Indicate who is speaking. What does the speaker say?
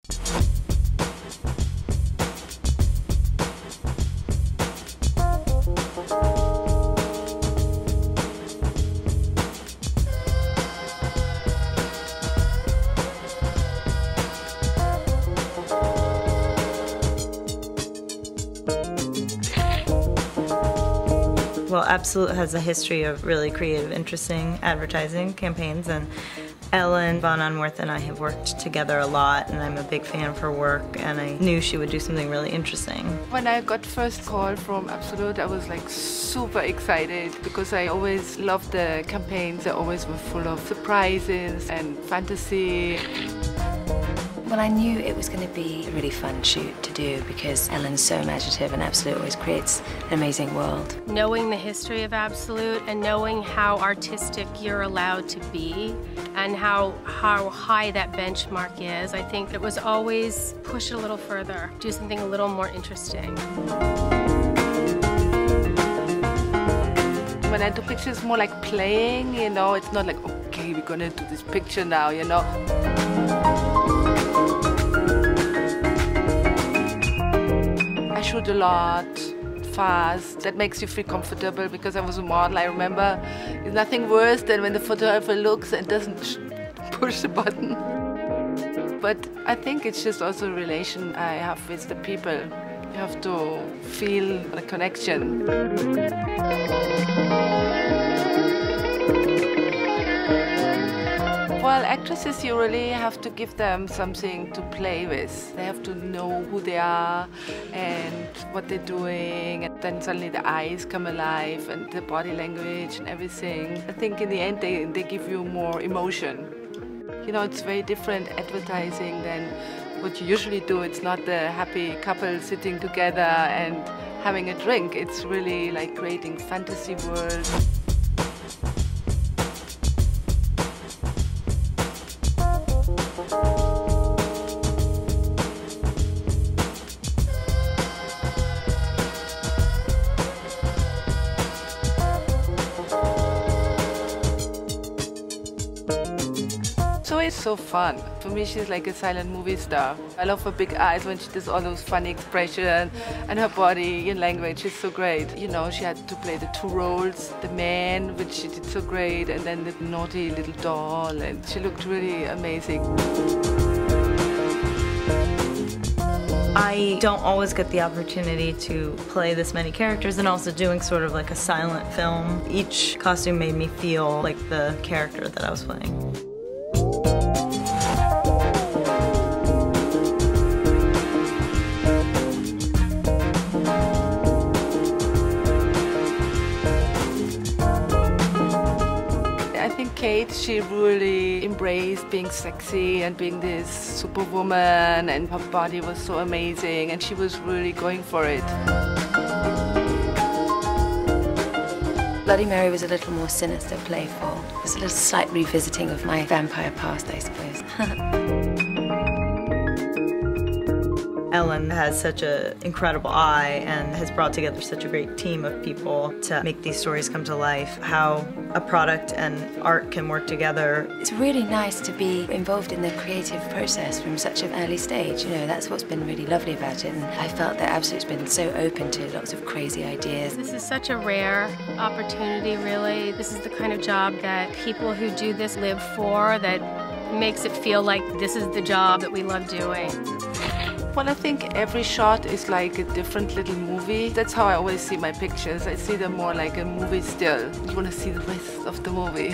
Speaker 1: Well, Absolute has a history of really creative, interesting advertising campaigns, and Ellen von Unworth and I have worked together a lot, and I'm a big fan of her work, and I knew she would do something really interesting.
Speaker 2: When I got first call from Absolute, I was like super excited because I always loved the campaigns. They always were full of surprises and fantasy.
Speaker 3: Well, I knew it was going to be a really fun shoot to do because Ellen's so imaginative and Absolute always creates an amazing world.
Speaker 4: Knowing the history of Absolute and knowing how artistic you're allowed to be and how high that benchmark is, I think it was always push it a little further, do something a little more interesting.
Speaker 2: When I do pictures, it's more like playing, you know, it's not like, okay, we're gonna do this picture now, you know. I shoot a lot, fast. That makes you feel comfortable because I was a model. I remember there's nothing worse than when the photographer looks and doesn't push the button. But I think it's just also a relation I have with the people. You have to feel the connection. Well, actresses, you really have to give them something to play with. They have to know who they are and what they're doing, and then suddenly the eyes come alive and the body language and everything. I think in the end they give you more emotion. You know, it's very different advertising than what you usually do. It's not the happy couple sitting together and having a drink. It's really like creating fantasy world. It's so fun. For me, she's like a silent movie star. I love her big eyes when she does all those funny expressions, and her body and language is so great. You know, she had to play the two roles, the man, which she did so great, and then the naughty little doll, and she looked really amazing.
Speaker 1: I don't always get the opportunity to play this many characters, and also doing sort of like a silent film. Each costume made me feel like the character that I was playing.
Speaker 2: Kate, she really embraced being sexy and being this superwoman, and her body was so amazing, and she was really going for it.
Speaker 3: Bloody Mary was a little more sinister, playful. It was a little slight revisiting of my vampire past, I suppose.
Speaker 1: Ellen has such an incredible eye and has brought together such a great team of people to make these stories come to life. How a product and art can work together.
Speaker 3: It's really nice to be involved in the creative process from such an early stage. You know, that's what's been really lovely about it. And I felt that Absolute's been so open to lots of crazy ideas.
Speaker 4: This is such a rare opportunity, really. This is the kind of job that people who do this live for, that makes it feel like this is the job that we love doing.
Speaker 2: Well, I think every shot is like a different little movie. That's how I always see my pictures. I see them more like a movie still. You want to see the rest of the movie.